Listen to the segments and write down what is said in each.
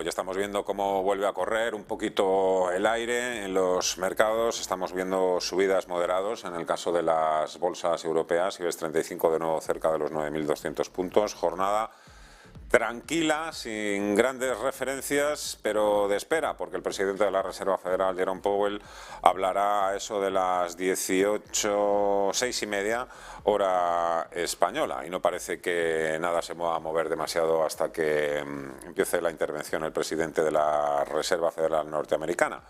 Bueno, ya estamos viendo cómo vuelve a correr un poquito el aire en los mercados. Estamos viendo subidas moderadas en el caso de las bolsas europeas. IBEX 35 de nuevo cerca de los 9.200 puntos. Jornada tranquila, sin grandes referencias, pero de espera, porque el presidente de la Reserva Federal, Jerome Powell, hablará a eso de las 18, 6:30, hora española, y no parece que nada se va a mover demasiado hasta que empiece la intervención el presidente de la Reserva Federal norteamericana.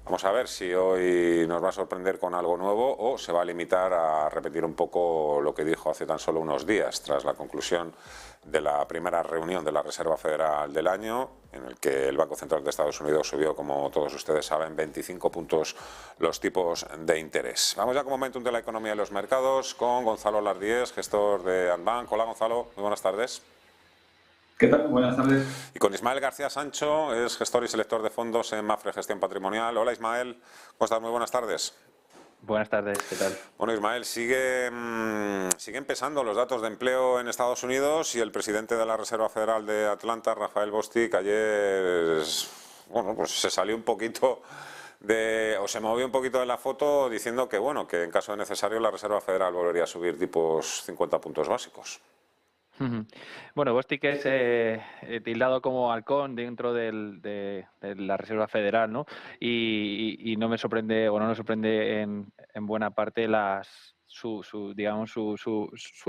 Vamos a ver si hoy nos va a sorprender con algo nuevo o se va a limitar a repetir un poco lo que dijo hace tan solo unos días, tras la conclusión de la primera reunión de la Reserva Federal del año, en el que el Banco Central de Estados Unidos subió, como todos ustedes saben, 25 puntos los tipos de interés. Vamos ya con Momentum de la economía y los mercados con Gonzalo Lardíez, gestor de Andbank. Hola Gonzalo, muy buenas tardes. ¿Qué tal? Buenas tardes. Y con Ismael García Sancho, es gestor y selector de fondos en Mafre Gestión Patrimonial. Hola Ismael, ¿cómo estás? Muy buenas tardes. Buenas tardes, ¿qué tal? Bueno, Ismael, siguen pesando los datos de empleo en Estados Unidos y el presidente de la Reserva Federal de Atlanta, Rafael Bostic, ayer, bueno, pues se salió un poquito o se movió un poquito de la foto diciendo que, bueno, que en caso de necesario la Reserva Federal volvería a subir tipos 50 puntos básicos. Bueno, Bostic es tildado como halcón dentro de la Reserva Federal, ¿no? Y no me sorprende, o no nos sorprende en buena parte su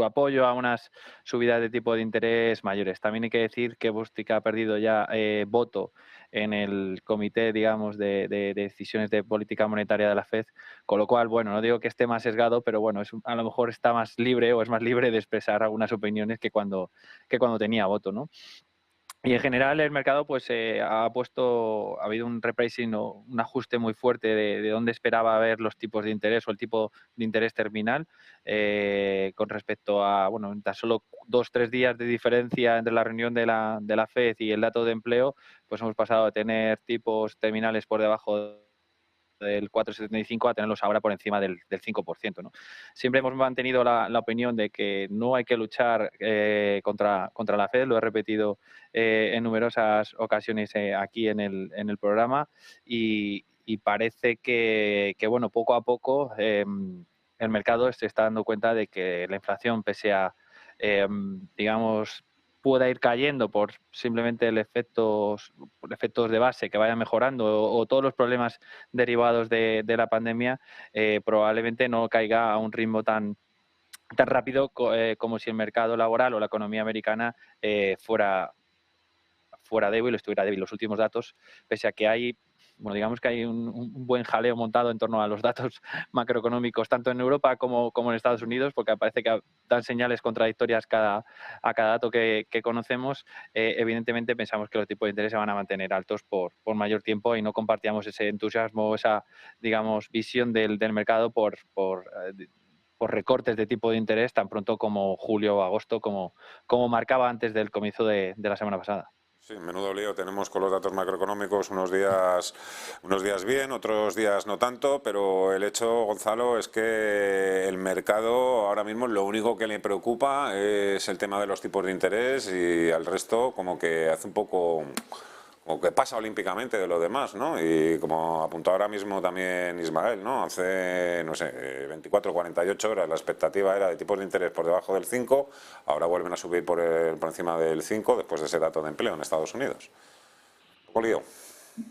apoyo a unas subidas de tipo de interés mayores. También hay que decir que Bostic ha perdido ya voto en el comité, digamos, de decisiones de política monetaria de la FED, con lo cual, bueno, no digo que esté más sesgado, pero bueno, a lo mejor está más libre o es más libre de expresar algunas opiniones que cuando tenía voto, ¿no? Y en general el mercado pues ha habido un repricing o un ajuste muy fuerte de dónde esperaba ver los tipos de interés o el tipo de interés terminal con respecto a, bueno, tan solo 2-3 días de diferencia entre la reunión de la FED y el dato de empleo, pues hemos pasado a tener tipos terminales por debajo del 4,75 a tenerlos ahora por encima del 5%, ¿no? Siempre hemos mantenido la opinión de que no hay que luchar contra la Fed, lo he repetido en numerosas ocasiones aquí en el programa y parece que, bueno, poco a poco el mercado se está dando cuenta de que la inflación, pese a, digamos, pueda ir cayendo por simplemente efectos de base que vayan mejorando o todos los problemas derivados de la pandemia, probablemente no caiga a un ritmo tan rápido como si el mercado laboral o la economía americana fuera débil o estuviera débil. Los últimos datos, pese a que hay, bueno, digamos que hay un buen jaleo montado en torno a los datos macroeconómicos, tanto en Europa como en Estados Unidos, porque parece que dan señales contradictorias a cada dato que conocemos. Evidentemente pensamos que los tipos de interés se van a mantener altos por mayor tiempo y no compartíamos ese entusiasmo, esa, digamos, visión del mercado por recortes de tipo de interés tan pronto como julio o agosto, como marcaba antes del comienzo de la semana pasada. Sí, menudo lío tenemos con los datos macroeconómicos, unos días bien, otros días no tanto, pero el hecho, Gonzalo, es que el mercado ahora mismo lo único que le preocupa es el tema de los tipos de interés y al resto como que hace un poco, como que pasa olímpicamente de lo demás, ¿no? Y como apuntó ahora mismo también Ismael, ¿no? Hace, no sé, 24 o 48 horas la expectativa era de tipos de interés por debajo del 5, ahora vuelven a subir por encima del 5 después de ese dato de empleo en Estados Unidos. Un poco lío.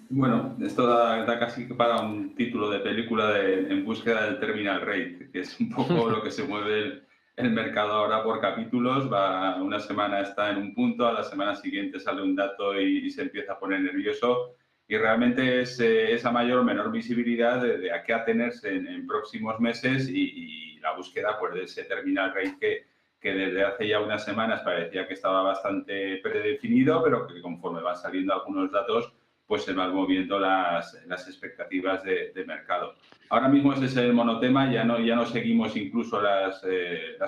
Bueno, esto da casi para un título de película En búsqueda del terminal rate, que es un poco lo que se mueve el mercado ahora por capítulos. Una semana está en un punto, a la semana siguiente sale un dato y se empieza a poner nervioso. Y realmente es esa mayor o menor visibilidad de a qué atenerse en próximos meses y la búsqueda pues, de ese terminal rate que desde hace ya unas semanas parecía que estaba bastante predefinido, pero que conforme van saliendo algunos datos, pues se van moviendo las expectativas de mercado. Ahora mismo ese es el monotema, ya no seguimos incluso las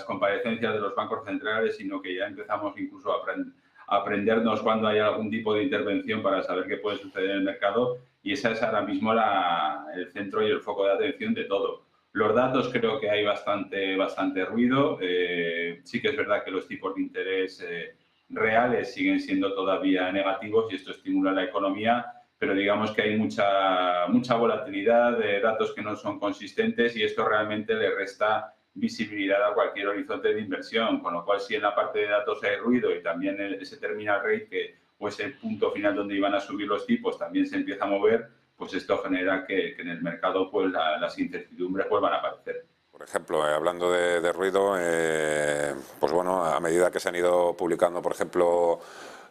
comparecencias de los bancos centrales, sino que ya empezamos incluso a aprendernos cuando hay algún tipo de intervención para saber qué puede suceder en el mercado, y ese es ahora mismo el centro y el foco de atención de todo. Los datos creo que hay bastante ruido. Sí que es verdad que los tipos de interés reales siguen siendo todavía negativos y esto estimula la economía, pero digamos que hay mucha volatilidad de datos que no son consistentes y esto realmente le resta visibilidad a cualquier horizonte de inversión, con lo cual si en la parte de datos hay ruido y también ese terminal rate o ese punto final donde iban a subir los tipos también se empieza a mover, pues esto genera que en el mercado pues las incertidumbres vuelvan a aparecer. Por ejemplo, hablando de ruido, pues bueno, a medida que se han ido publicando, por ejemplo,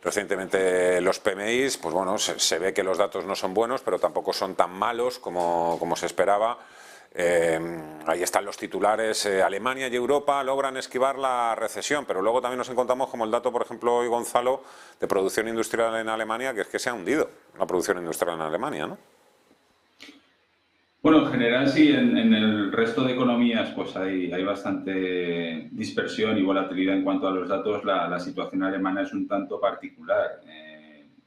recientemente los PMIs, pues bueno, se ve que los datos no son buenos, pero tampoco son tan malos como se esperaba. Ahí están los titulares, Alemania y Europa logran esquivar la recesión, pero luego también nos encontramos como el dato, por ejemplo, hoy Gonzalo, de producción industrial en Alemania, que es que se ha hundido la producción industrial en Alemania, ¿no? Bueno, en general sí, en el resto de economías pues hay bastante dispersión y volatilidad en cuanto a los datos. La situación alemana es un tanto particular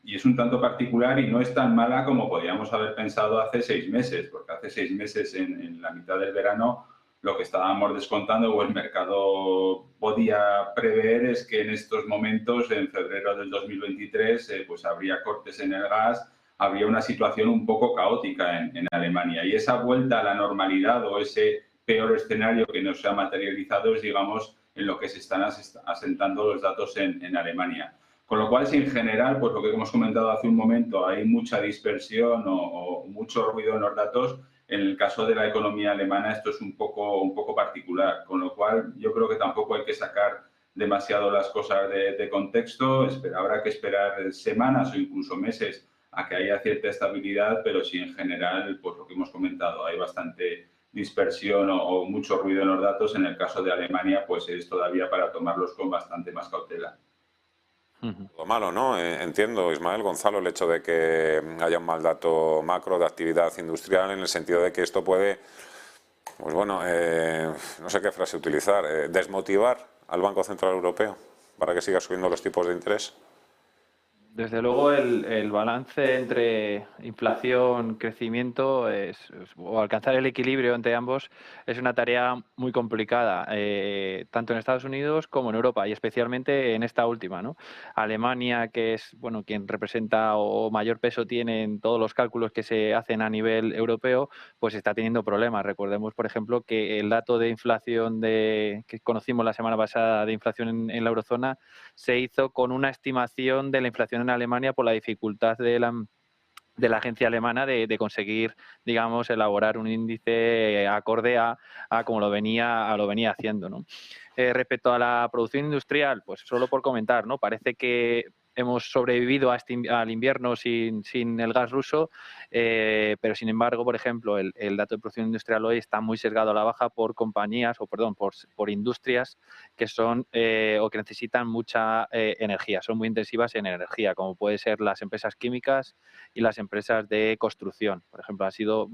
y es un tanto particular y no es tan mala como podríamos haber pensado hace 6 meses, porque hace 6 meses en la mitad del verano lo que estábamos descontando o el mercado podía prever es que en estos momentos, en febrero del 2023, pues habría cortes en el gas, habría una situación un poco caótica en Alemania. Y esa vuelta a la normalidad o ese peor escenario que no se ha materializado es, digamos, en lo que se están asentando los datos en Alemania. Con lo cual, si en general, pues lo que hemos comentado hace un momento, hay mucha dispersión o mucho ruido en los datos, en el caso de la economía alemana esto es un poco particular. Con lo cual, yo creo que tampoco hay que sacar demasiado las cosas de contexto. Habrá que esperar semanas o incluso meses a que haya cierta estabilidad, pero sí en general, pues lo que hemos comentado, hay bastante dispersión o mucho ruido en los datos. En el caso de Alemania, pues es todavía para tomarlos con bastante más cautela. Lo malo, ¿no? Entiendo, Ismael, Gonzalo, el hecho de que haya un mal dato macro de actividad industrial en el sentido de que esto puede, pues bueno, no sé qué frase utilizar, desmotivar al Banco Central Europeo para que siga subiendo los tipos de interés. Desde luego el balance entre inflación, crecimiento o alcanzar el equilibrio entre ambos es una tarea muy complicada, tanto en Estados Unidos como en Europa y especialmente en esta última, ¿no? Alemania, que es bueno quien representa o mayor peso tiene en todos los cálculos que se hacen a nivel europeo, pues está teniendo problemas. Recordemos, por ejemplo, que el dato de inflación que conocimos la semana pasada de inflación en la eurozona se hizo con una estimación de la inflación en Alemania por la dificultad de la agencia alemana de conseguir, digamos, elaborar un índice acorde a como lo venía haciendo, ¿no? Respecto a la producción industrial, pues solo por comentar, ¿no? Parece que hemos sobrevivido al invierno sin el gas ruso, pero sin embargo, por ejemplo, el dato de producción industrial hoy está muy sesgado a la baja por compañías, por industrias que son o que necesitan mucha energía, son muy intensivas en energía, como puede ser las empresas químicas y las empresas de construcción. Por ejemplo, han sido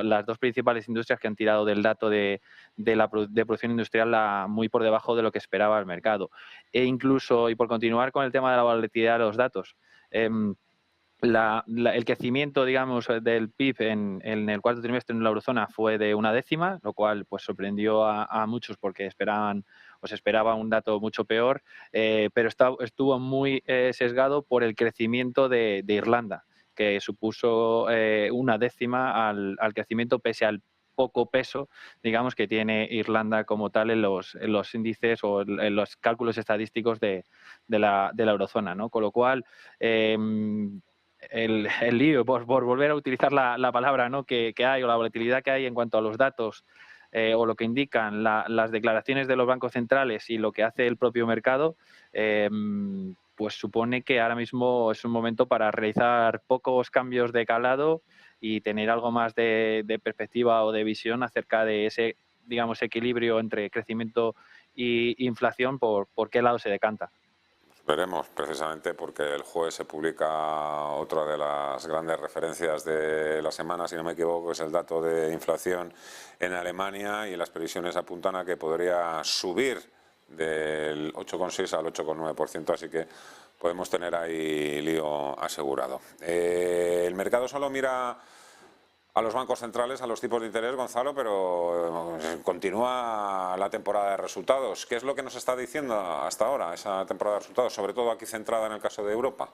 las dos principales industrias que han tirado del dato de producción industrial muy por debajo de lo que esperaba el mercado. E incluso, y por continuar con el tema de la volatilidad de los datos, el crecimiento, digamos, del PIB en el cuarto trimestre en la eurozona fue de 1/10, lo cual pues sorprendió a muchos porque se esperaba un dato mucho peor, pero estuvo muy sesgado por el crecimiento de Irlanda, que supuso 1/10 al crecimiento pese al poco peso, digamos, que tiene Irlanda como tal en los índices o en los cálculos estadísticos de la eurozona, ¿no? Con lo cual, el lío, por volver a utilizar la palabra, ¿no? que hay o la volatilidad que hay en cuanto a los datos o lo que indican las declaraciones de los bancos centrales y lo que hace el propio mercado, pues supone que ahora mismo es un momento para realizar pocos cambios de calado y tener algo más de perspectiva o de visión acerca de ese, digamos, equilibrio entre crecimiento e inflación, por qué lado se decanta. Veremos, precisamente porque el jueves se publica otra de las grandes referencias de la semana, si no me equivoco, es el dato de inflación en Alemania y las previsiones apuntan a que podría subir del 8,6 al 8,9%, así que podemos tener ahí lío asegurado. El mercado solo mira a los bancos centrales, a los tipos de interés, Gonzalo, pero continúa la temporada de resultados. ¿Qué es lo que nos está diciendo hasta ahora esa temporada de resultados, sobre todo aquí centrada en el caso de Europa?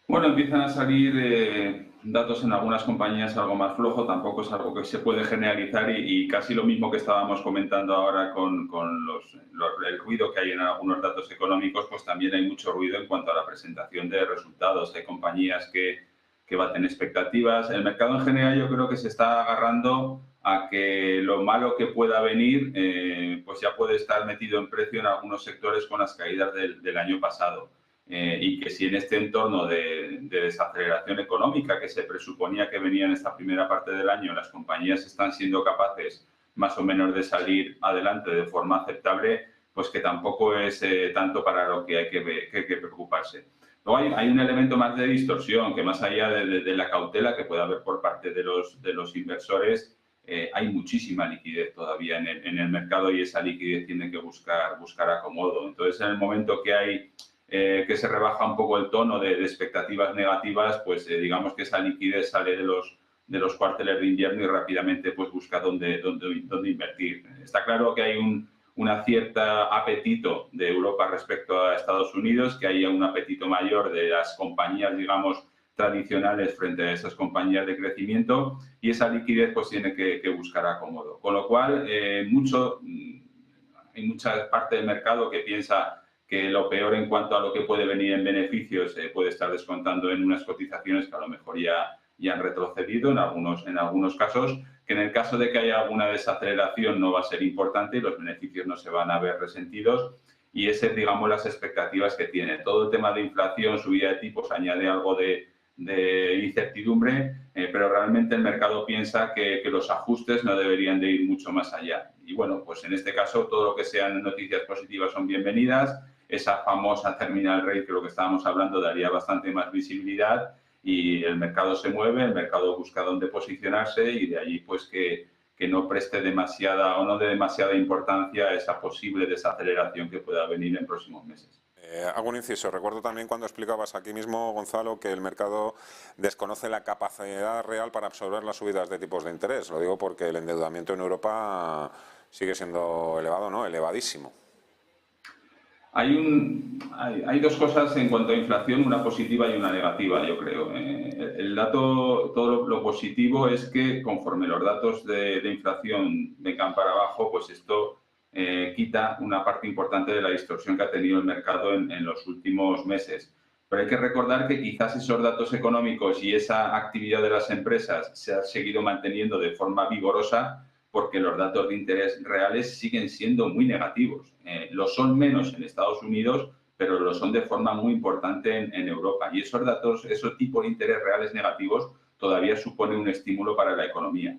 Bueno, empiezan a salir datos en algunas compañías algo más flojo, tampoco es algo que se puede generalizar y casi lo mismo que estábamos comentando ahora con el ruido que hay en algunos datos económicos, pues también hay mucho ruido en cuanto a la presentación de resultados. Hay compañías que baten expectativas. El mercado en general yo creo que se está agarrando a que lo malo que pueda venir pues ya puede estar metido en precio en algunos sectores con las caídas del año pasado. Y que si en este entorno de desaceleración económica que se presuponía que venía en esta primera parte del año, las compañías están siendo capaces más o menos de salir adelante de forma aceptable, pues que tampoco es tanto para lo que hay que preocuparse. Luego hay un elemento más de distorsión, que más allá de la cautela que puede haber por parte de los inversores, hay muchísima liquidez todavía en el mercado y esa liquidez tiene que buscar acomodo. Entonces, en el momento que hay que se rebaja un poco el tono de expectativas negativas, pues digamos que esa liquidez sale de los cuarteles de invierno y rápidamente pues busca dónde invertir. Está claro que hay una cierta apetito de Europa respecto a Estados Unidos, que haya un apetito mayor de las compañías, digamos, tradicionales frente a esas compañías de crecimiento y esa liquidez pues tiene que buscar acomodo. Con lo cual, hay mucha parte del mercado que piensa que lo peor en cuanto a lo que puede venir en beneficios puede estar descontando en unas cotizaciones que a lo mejor ya han retrocedido en algunos casos, que en el caso de que haya alguna desaceleración no va a ser importante y los beneficios no se van a ver resentidos y ese es, digamos, las expectativas que tiene. Todo el tema de inflación, subida de tipos, añade algo de incertidumbre, pero realmente el mercado piensa que los ajustes no deberían de ir mucho más allá. Y bueno, pues en este caso todo lo que sean noticias positivas son bienvenidas. Esa famosa terminal rate, que lo que estábamos hablando, daría bastante más visibilidad y el mercado se mueve, el mercado busca dónde posicionarse y de allí pues que no preste demasiada o no dé demasiada importancia a esa posible desaceleración que pueda venir en próximos meses. Hago un inciso. Recuerdo también cuando explicabas aquí mismo, Gonzalo, que el mercado desconoce la capacidad real para absorber las subidas de tipos de interés. Lo digo porque el endeudamiento en Europa sigue siendo elevado, ¿no? Elevadísimo. Hay dos cosas en cuanto a inflación, una positiva y una negativa, yo creo. El dato, todo lo positivo es que conforme los datos de inflación vengan para abajo, pues esto quita una parte importante de la distorsión que ha tenido el mercado en los últimos meses. Pero hay que recordar que quizás esos datos económicos y esa actividad de las empresas se ha seguido manteniendo de forma vigorosa porque los datos de interés reales siguen siendo muy negativos. Lo son menos en Estados Unidos, pero lo son de forma muy importante en Europa. Y esos datos, esos tipos de interés reales negativos, todavía supone un estímulo para la economía.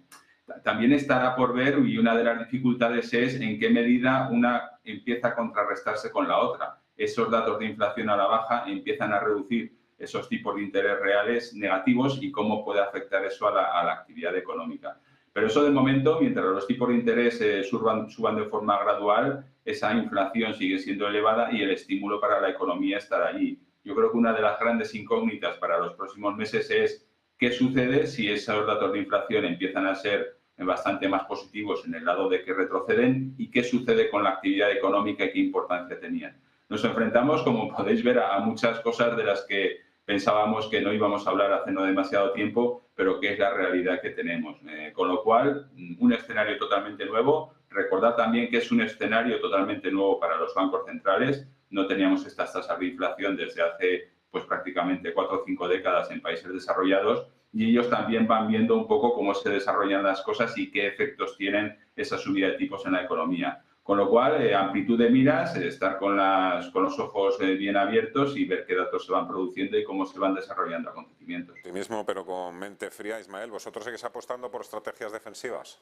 También estará por ver, y una de las dificultades es en qué medida una empieza a contrarrestarse con la otra. Esos datos de inflación a la baja empiezan a reducir esos tipos de interés reales negativos y cómo puede afectar eso a la actividad económica. Pero eso de momento, mientras los tipos de interés suban de forma gradual, esa inflación sigue siendo elevada y el estímulo para la economía estará allí. Yo creo que una de las grandes incógnitas para los próximos meses es qué sucede si esos datos de inflación empiezan a ser bastante más positivos en el lado de que retroceden y qué sucede con la actividad económica y qué importancia tenían. Nos enfrentamos, como podéis ver, a muchas cosas de las que pensábamos que no íbamos a hablar hace no demasiado tiempo, pero que es la realidad que tenemos. Con lo cual, un escenario totalmente nuevo. Recordad también que es un escenario totalmente nuevo para los bancos centrales. No teníamos estas tasas de inflación desde hace pues, prácticamente 4 o 5 décadas en países desarrollados y ellos también van viendo un poco cómo se desarrollan las cosas y qué efectos tienen esa subida de tipos en la economía. Con lo cual, amplitud de miras, estar con los ojos bien abiertos y ver qué datos se van produciendo y cómo se van desarrollando acontecimientos. Optimismo, pero con mente fría, Ismael. ¿Vosotros seguís apostando por estrategias defensivas?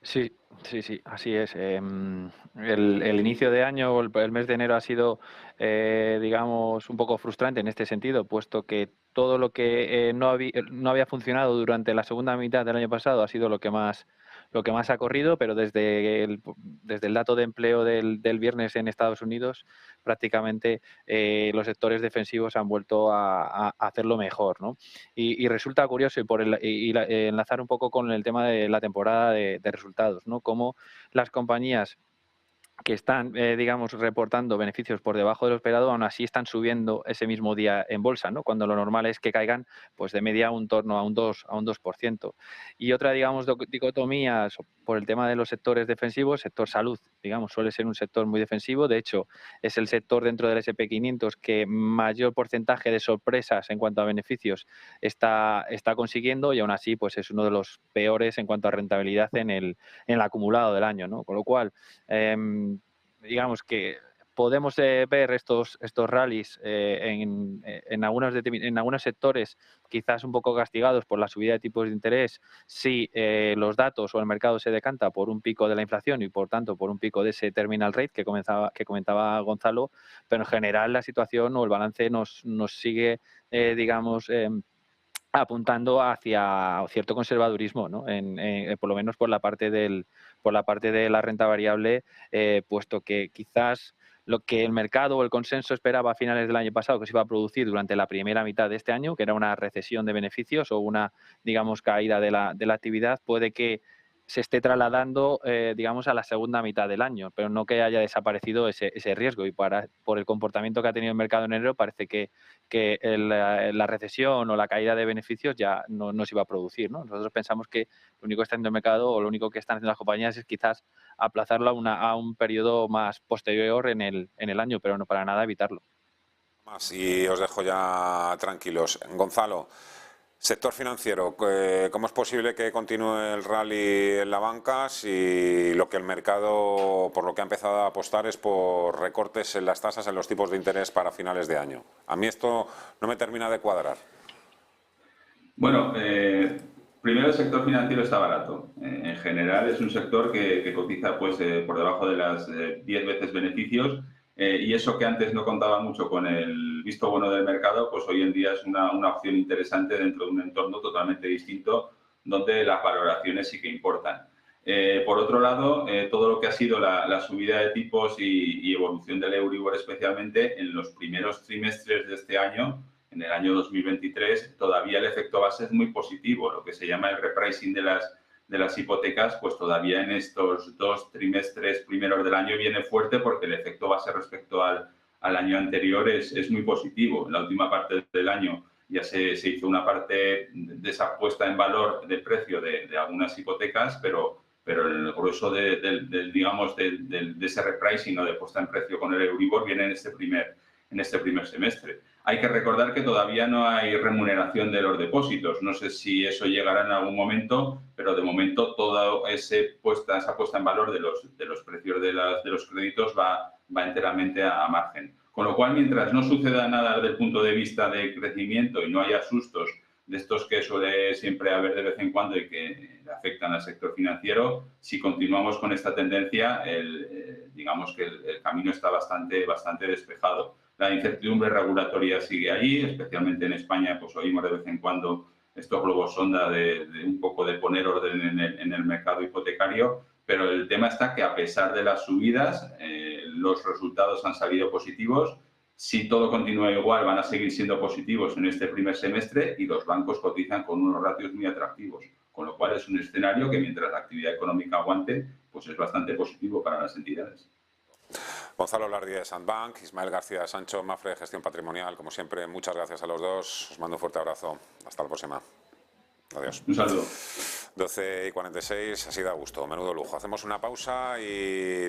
Sí, así es. El inicio de año, el mes de enero ha sido, digamos, un poco frustrante en este sentido, puesto que todo lo que no había funcionado durante la segunda mitad del año pasado ha sido lo que más lo que más ha corrido, pero desde el dato de empleo del viernes en Estados Unidos, prácticamente los sectores defensivos han vuelto a hacerlo mejor, ¿no? Y resulta curioso, y enlazar un poco con el tema de la temporada de resultados, ¿no? Cómo las compañías que están, digamos, reportando beneficios por debajo de lo esperado, aún así están subiendo ese mismo día en bolsa, ¿no? Cuando lo normal es que caigan, pues de media un torno a un 2%. Y otra, digamos, dicotomía por el tema de los sectores defensivos, sector salud, digamos, suele ser un sector muy defensivo. De hecho, es el sector dentro del S&P 500 que mayor porcentaje de sorpresas en cuanto a beneficios está consiguiendo, y aún así, pues es uno de los peores en cuanto a rentabilidad en el acumulado del año, ¿no? Con lo cual, digamos que podemos ver estos rallies en algunos sectores quizás un poco castigados por la subida de tipos de interés si los datos o el mercado se decanta por un pico de la inflación y por tanto por un pico de ese terminal rate que comentaba Gonzalo, pero en general la situación o el balance nos sigue, digamos, apuntando hacia cierto conservadurismo, ¿no? Por lo menos por la parte de la renta variable, puesto que quizás lo que el mercado o el consenso esperaba a finales del año pasado que se iba a producir durante la primera mitad de este año, que era una recesión de beneficios o una, digamos, caída de la actividad, puede que se esté trasladando, digamos, a la segunda mitad del año, pero no que haya desaparecido ese riesgo. Y por el comportamiento que ha tenido el mercado en enero, parece que la recesión o la caída de beneficios ya no se iba a producir, ¿no? Nosotros pensamos que lo único que está haciendo el mercado o lo único que están haciendo las compañías es quizás aplazarlo a un periodo más posterior en el año, pero no para nada evitarlo. Y os dejo ya tranquilos. Gonzalo, sector financiero, ¿cómo es posible que continúe el rally en la banca si lo que el mercado, por lo que ha empezado a apostar, es por recortes en las tasas, en los tipos de interés para finales de año? A mí esto no me termina de cuadrar. Bueno, primero el sector financiero está barato. En general es un sector que cotiza pues, por debajo de las 10 veces beneficios, y eso que antes no contaba mucho con el visto bueno del mercado, pues hoy en día es una opción interesante dentro de un entorno totalmente distinto donde las valoraciones sí que importan. Por otro lado, todo lo que ha sido la subida de tipos y evolución del Euribor especialmente en los primeros trimestres de este año, en el año 2023, todavía el efecto base es muy positivo. Lo que se llama el repricing de las hipotecas, pues todavía en estos 2 trimestres primeros del año viene fuerte porque el efecto base respecto al año anterior es muy positivo. En la última parte del año ya se hizo una parte de esa puesta en valor del precio de algunas hipotecas, pero el grueso digamos, de ese repricing o de puesta en precio con el Euribor viene en este primer semestre. Hay que recordar que todavía no hay remuneración de los depósitos. No sé si eso llegará en algún momento, pero de momento toda esa puesta en valor de los precios de los créditos va enteramente a margen. Con lo cual, mientras no suceda nada desde el punto de vista de crecimiento y no haya sustos de estos que suele siempre haber de vez en cuando y que afectan al sector financiero, si continuamos con esta tendencia, digamos que el camino está bastante despejado. La incertidumbre regulatoria sigue allí, especialmente en España, pues oímos de vez en cuando estos globos sonda de un poco de poner orden en el mercado hipotecario, pero el tema está que a pesar de las subidas, los resultados han salido positivos. Si todo continúa igual, van a seguir siendo positivos en este primer semestre y los bancos cotizan con unos ratios muy atractivos, con lo cual es un escenario que mientras la actividad económica aguante, pues es bastante positivo para las entidades. Gonzalo Lardi de Sandbank, Ismael García de Sancho, Mafre de Gestión Patrimonial. Como siempre, muchas gracias a los dos. Os mando un fuerte abrazo. Hasta la próxima. Adiós. Un saludo. 12:46, así da gusto. Menudo lujo. Hacemos una pausa y